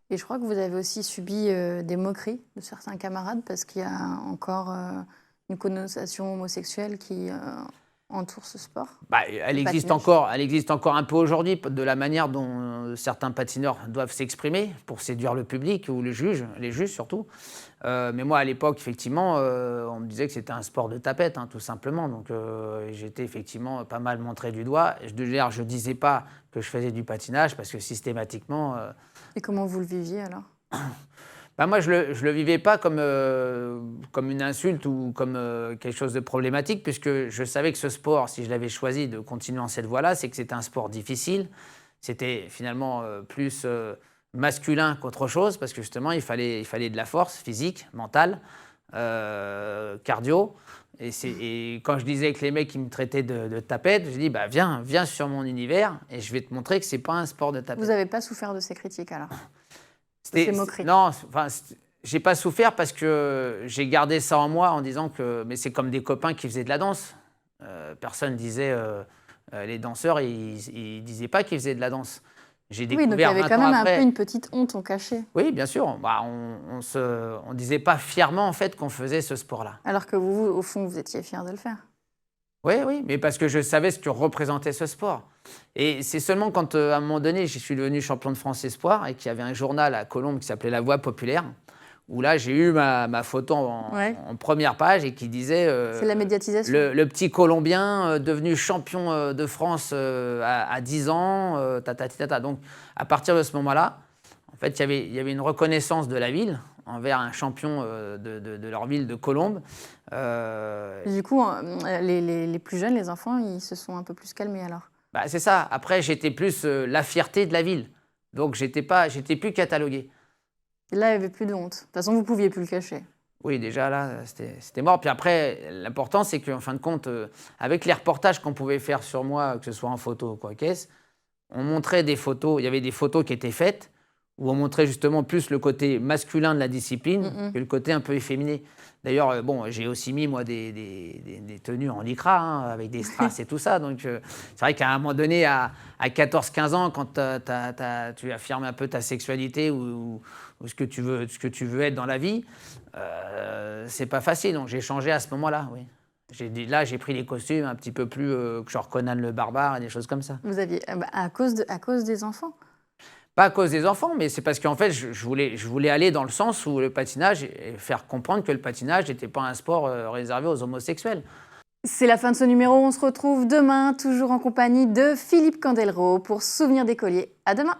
Et je crois que vous avez aussi subi des moqueries de certains camarades parce qu'il y a encore une connotation homosexuelle qui entoure ce sport. Bah, Le elle existe encore un peu aujourd'hui, de la manière dont certains patineurs doivent s'exprimer pour séduire le public ou les juges surtout. Mais moi, à l'époque, effectivement, on me disait que c'était un sport de tapette, hein, tout simplement. Donc, j'étais effectivement pas mal montré du doigt. Je disais pas que je faisais du patinage parce que systématiquement. Et comment vous le viviez alors? Bah moi, je le vivais pas comme une insulte ou comme quelque chose de problématique, puisque je savais que ce sport, si je l'avais choisi de continuer en cette voie-là, c'est que c'était un sport difficile. C'était finalement plus masculin qu'autre chose, parce que justement, il fallait de la force physique, mentale, cardio. Et quand je disais que les mecs ils me traitaient de tapette, je dis bah viens sur mon univers et je vais te montrer que c'est pas un sport de tapette. Vous n'avez pas souffert de ces critiques alors? Ces moqueries? Non, enfin, j'ai pas souffert parce que j'ai gardé ça en moi en disant que mais c'est comme des copains qui faisaient de la danse. Personne disait les danseurs, ils disaient pas qu'ils faisaient de la danse. J'ai Oui, donc il y découvert avait 20 quand ans même un après. peu une petite honte en cachée. Oui, bien sûr. Bah, on disait pas fièrement en fait qu'on faisait ce sport-là. Alors que vous, au fond, vous étiez fier de le faire. Oui, mais parce que je savais ce que représentait ce sport. Et c'est seulement quand, à un moment donné, je suis devenu champion de France Espoir et qu'il y avait un journal à Colombes qui s'appelait La Voix populaire, où là, j'ai eu ma photo en première page et qui disait C'est la médiatisation. le petit Colombien devenu champion de France à 10 ans, tata. Donc, à partir de ce moment-là, en fait, il y avait une reconnaissance de la ville envers un champion de leur ville de Colombes. Du coup, les plus jeunes, les enfants, ils se sont un peu plus calmés alors. Bah, c'est ça. Après, j'étais plus la fierté de la ville. Donc, j'étais plus catalogué. Et là, il n'y avait plus de honte. De toute façon, vous ne pouviez plus le cacher. Oui, déjà là, c'était mort. Puis après, l'important, c'est qu'en fin de compte, avec les reportages qu'on pouvait faire sur moi, que ce soit en photo ou quoi qu'est-ce, on montrait des photos. Il y avait des photos qui étaient faites où on montrait justement plus le côté masculin de la discipline que le côté un peu efféminé. D'ailleurs, bon, j'ai aussi mis, moi, des tenues en lycra, hein, avec des strass et tout ça. Donc, c'est vrai qu'à un moment donné, à 14-15 ans, quand tu affirmes un peu ta sexualité ou ce que tu veux être dans la vie, c'est pas facile. Donc, j'ai changé à ce moment-là, oui. J'ai pris les costumes un petit peu plus genre Conan le barbare et des choses comme ça. Vous aviez, à cause des enfants? Pas à cause des enfants, mais c'est parce qu'en fait, je voulais aller dans le sens où le patinage, et faire comprendre que le patinage n'était pas un sport réservé aux homosexuels. C'est la fin de ce numéro. On se retrouve demain, toujours en compagnie de Philippe Candelro pour Souvenirs d'écolier. À demain!